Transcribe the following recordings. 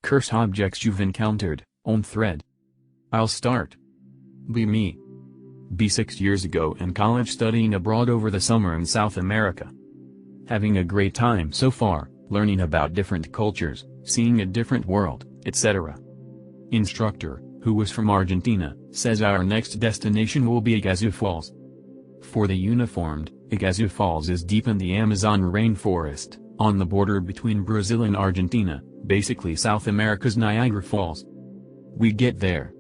Cursed objects you've encountered, on thread. I'll start. Be me. Be 6 years ago in college studying abroad over the summer in South America. Having a great time so far, learning about different cultures, seeing a different world, etc. Instructor, who was from Argentina, says our next destination will be Iguazu Falls. For the uniformed, Iguazu Falls is deep in the Amazon rainforest, on the border between Brazil and Argentina, basically South America's Niagara Falls. We get there.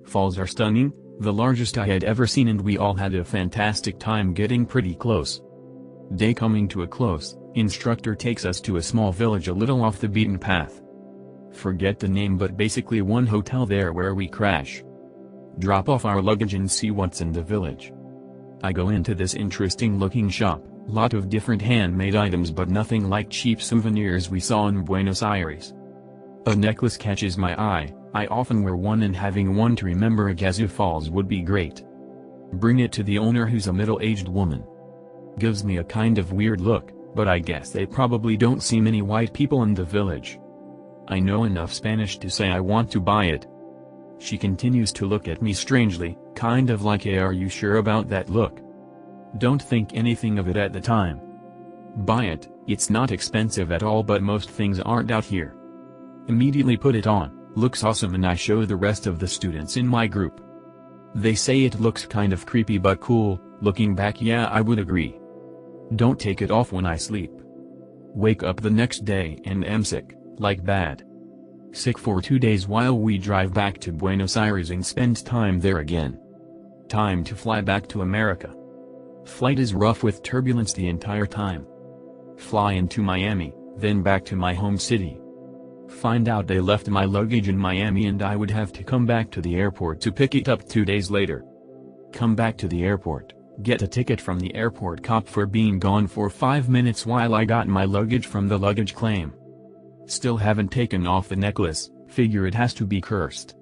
Falls are stunning, the largest I had ever seen, and we all had a fantastic time getting pretty close. Day coming to a close, instructor takes us to a small village a little off the beaten path. Forget the name, but basically one hotel there where we crash. Drop off our luggage and see what's in the village. I go into this interesting looking shop, lot of different handmade items but nothing like cheap souvenirs we saw in Buenos Aires. A necklace catches my eye, I often wear one, and having one to remember Iguazu Falls would be great. Bring it to the owner, who's a middle-aged woman. Gives me a kind of weird look, but I guess they probably don't see many white people in the village. I know enough Spanish to say I want to buy it. She continues to look at me strangely, kind of like, hey, are you sure about that look? Don't think anything of it at the time. Buy it, it's not expensive at all, but most things aren't out here. Immediately put it on, looks awesome, and I show the rest of the students in my group. They say it looks kind of creepy but cool. Looking back, yeah, I would agree. Don't take it off when I sleep. Wake up the next day and am sick, like bad. Sick for 2 days while we drive back to Buenos Aires and spend time there again. Time to fly back to America. Flight is rough with turbulence the entire time. Fly into Miami, then back to my home city. Find out they left my luggage in Miami and I would have to come back to the airport to pick it up 2 days later. Come back to the airport, get a ticket from the airport cop for being gone for 5 minutes while I got my luggage from the luggage claim. Still haven't taken off the necklace, figure it has to be cursed.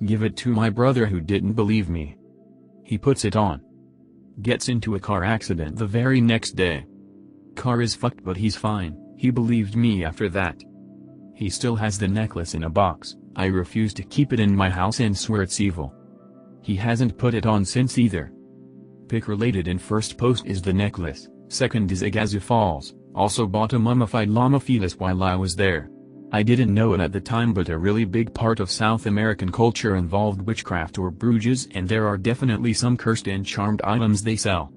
Give it to my brother, who didn't believe me. He puts it on. Gets into a car accident the very next day. Car is fucked but he's fine, he believed me after that. He still has the necklace in a box, I refuse to keep it in my house and swear it's evil. He hasn't put it on since either. Pic related in first post is the necklace, second is Iguazu Falls, also bought a mummified llama fetus while I was there. I didn't know it at the time, but a really big part of South American culture involved witchcraft or bruges, and there are definitely some cursed and charmed items they sell.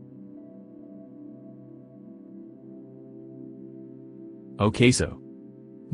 Okay, so.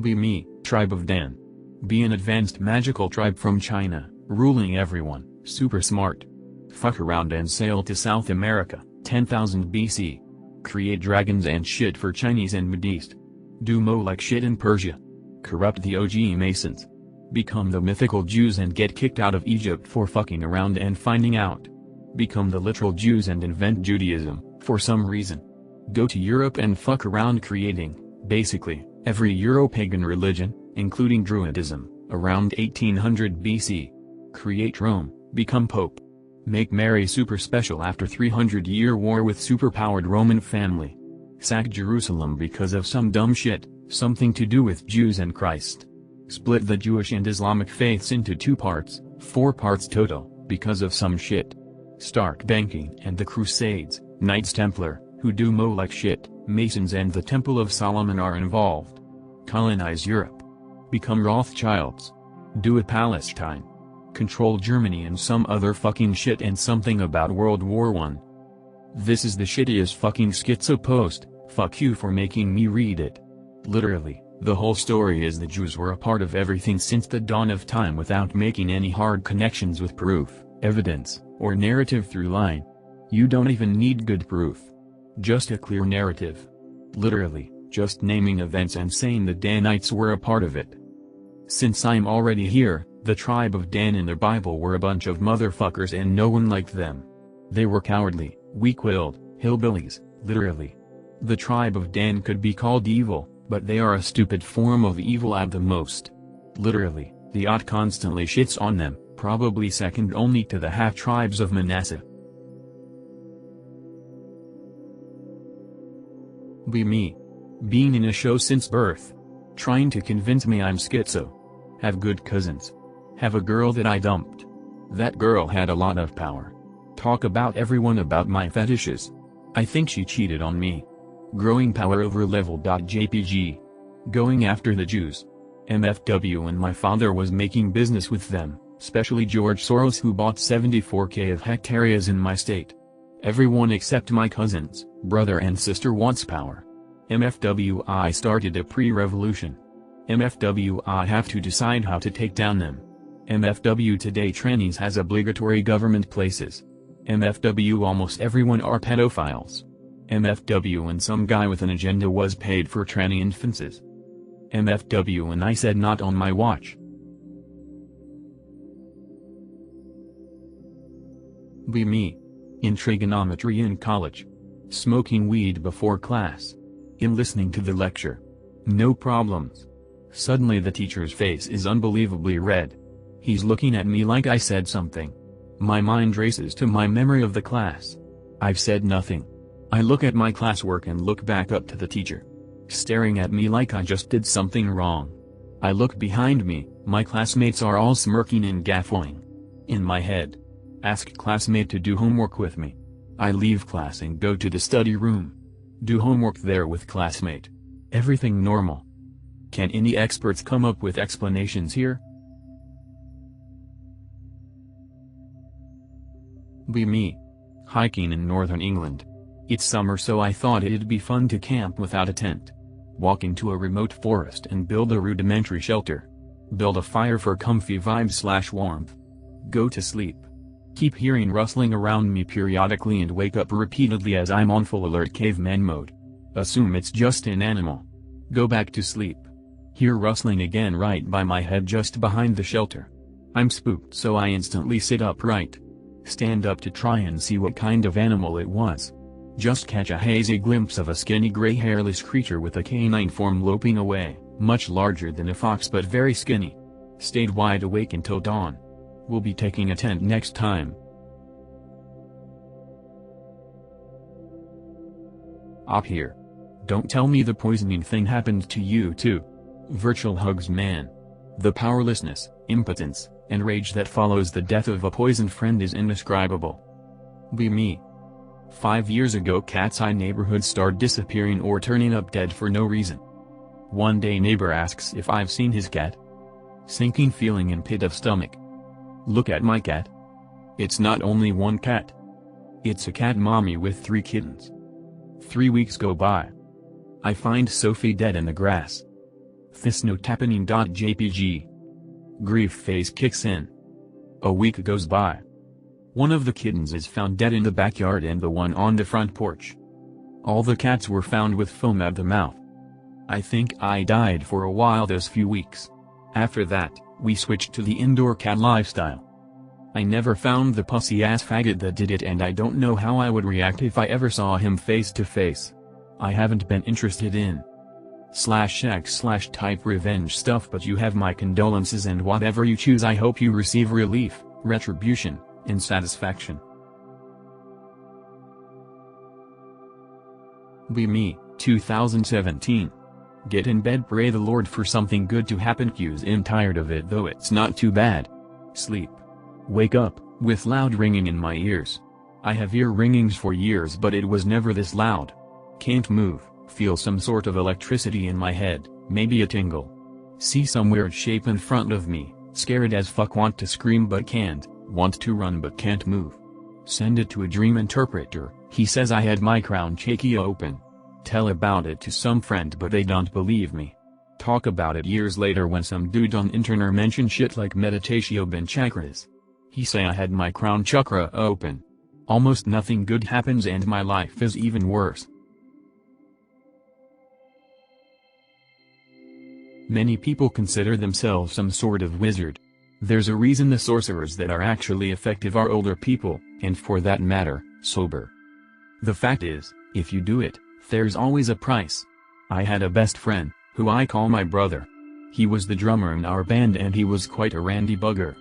Be me, tribe of Dan. Be an advanced magical tribe from China, ruling everyone, super smart. Fuck around and sail to South America, 10,000 BC. Create dragons and shit for Chinese and Mideast. Do mo like shit in Persia. Corrupt the OG Masons. Become the mythical Jews and get kicked out of Egypt for fucking around and finding out. Become the literal Jews and invent Judaism, for some reason. Go to Europe and fuck around creating, basically, every Euro-pagan religion, including Druidism, around 1800 BC. Create Rome, become Pope. Make Mary super special after 300-year war with superpowered Roman family. Sack Jerusalem because of some dumb shit, something to do with Jews and Christ. Split the Jewish and Islamic faiths into 2 parts, 4 parts total, because of some shit. Start banking and the Crusades, Knights Templar, who do mo like shit, Masons and the Temple of Solomon are involved. Colonize Europe. Become Rothschilds. Do it Palestine. Control Germany and some other fucking shit, and something about World War I. This is the shittiest fucking schizo post, fuck you for making me read it. Literally, the whole story is the Jews were a part of everything since the dawn of time without making any hard connections with proof, evidence, or narrative through line. You don't even need good proof. Just a clear narrative. Literally, just naming events and saying the Danites were a part of it. Since I'm already here, the tribe of Dan in the Bible were a bunch of motherfuckers and no one liked them. They were cowardly, weak-willed, hillbillies, literally. The tribe of Dan could be called evil, but they are a stupid form of evil at the most. Literally, the Ot constantly shits on them, probably second only to the half-tribes of Manasseh. Be me. Being in a show since birth. Trying to convince me I'm schizo. Have good cousins. Have a girl that I dumped. That girl had a lot of power. Talk about everyone about my fetishes. I think she cheated on me. Growing power over level.jpg. Going after the Jews. MFW, and my father was making business with them, especially George Soros, who bought 74k of hectares in my state. Everyone except my cousins, brother and sister wants power. MFW, I started a pre-revolution. MFW, I have to decide how to take down them. MFW, today trannies has obligatory government places. MFW, almost everyone are pedophiles. MFW, and some guy with an agenda was paid for tranny infancies. MFW, and I said not on my watch. Be me. In trigonometry in college. Smoking weed before class. In listening to the lecture. No problems. Suddenly the teacher's face is unbelievably red. He's looking at me like I said something. My mind races to my memory of the class. I've said nothing. I look at my classwork and look back up to the teacher. Staring at me like I just did something wrong. I look behind me, my classmates are all smirking and gaffling. In my head. Ask classmate to do homework with me. I leave class and go to the study room. Do homework there with classmate. Everything normal. Can any experts come up with explanations here? Be me. Hiking in northern England. It's summer, so I thought it'd be fun to camp without a tent. Walk into a remote forest and build a rudimentary shelter. Build a fire for comfy vibes/warmth. Go to sleep. Keep hearing rustling around me periodically and wake up repeatedly as I'm on full alert caveman mode. Assume it's just an animal. Go back to sleep. Hear rustling again right by my head just behind the shelter. I'm spooked, so I instantly sit upright. Stand up to try and see what kind of animal it was. Just catch a hazy glimpse of a skinny gray hairless creature with a canine form loping away, much larger than a fox but very skinny. Stayed wide awake until dawn. We'll be taking a tent next time. Up here. Don't tell me the poisoning thing happened to you too. Virtual hugs, man. The powerlessness, impotence, and rage that follows the death of a poisoned friend is indescribable. Be me. 5 years ago, Cat's Eye neighborhood started disappearing or turning up dead for no reason. One day neighbor asks if I've seen his cat. Sinking feeling in pit of stomach. Look at my cat. It's not only one cat. It's a cat mommy with 3 kittens. 3 weeks go by. I find Sophie dead in the grass. Thisnothappening.jpg. Grief phase kicks in. A week goes by. One of the kittens is found dead in the backyard and the one on the front porch. All the cats were found with foam at the mouth. I think I died for a while those few weeks. After that, we switched to the indoor cat lifestyle. I never found the pussy-ass faggot that did it, and I don't know how I would react if I ever saw him face to face. I haven't been interested in /x/type revenge stuff, but you have my condolences, and whatever you choose, I hope you receive relief, retribution, and satisfaction. Be me, 2017. Get in bed, pray the Lord for something good to happen. I'm tired of it, though it's not too bad. Sleep. Wake up, with loud ringing in my ears. I have ear ringings for years, but it was never this loud. Can't move, feel some sort of electricity in my head, maybe a tingle. See some weird shape in front of me, scared as fuck, want to scream but can't, want to run but can't move. Send it to a dream interpreter, he says I had my crown chakra open. Tell about it to some friend but they don't believe me. Talk about it years later when some dude on internet mention shit like meditatio ben chakras. He say I had my crown chakra open. Almost nothing good happens and my life is even worse. Many people consider themselves some sort of wizard. There's a reason the sorcerers that are actually effective are older people, and for that matter, sober. The fact is, if you do it, there's always a price. I had a best friend, who I call my brother. He was the drummer in our band and he was quite a randy bugger.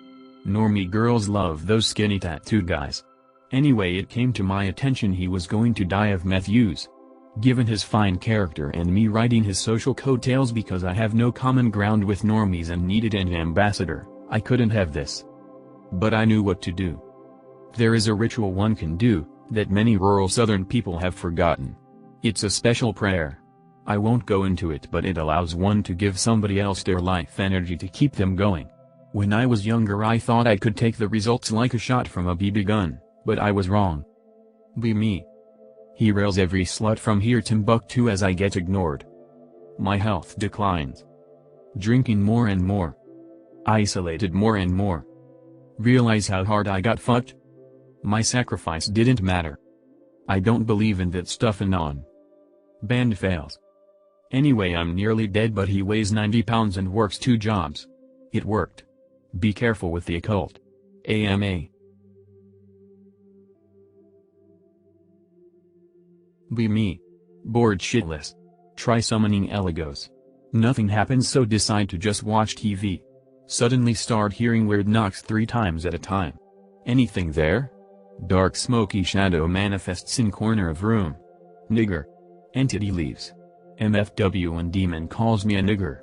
Normie girls love those skinny tattooed guys. Anyway, it came to my attention he was going to die of meth use. Given his fine character and me riding his social coattails because I have no common ground with normies and needed an ambassador, I couldn't have this. But I knew what to do. There is a ritual one can do, that many rural southern people have forgotten. It's a special prayer. I won't go into it, but it allows one to give somebody else their life energy to keep them going. When I was younger I thought I could take the results like a shot from a BB gun, but I was wrong. Be me. He rails every slut from here Timbuktu as I get ignored. My health declines. Drinking more and more. Isolated more and more. Realize how hard I got fucked? My sacrifice didn't matter. I don't believe in that stuff anon. Band fails. Anyway, I'm nearly dead, but he weighs 90 pounds and works 2 jobs. It worked. Be careful with the occult. AMA. Be me. Bored shitless. Try summoning Eligos. Nothing happens, so decide to just watch TV. Suddenly start hearing weird knocks 3 times at a time. Anything there? Dark smoky shadow manifests in corner of room. Nigger. Entity leaves. MFW and demon calls me a nigger.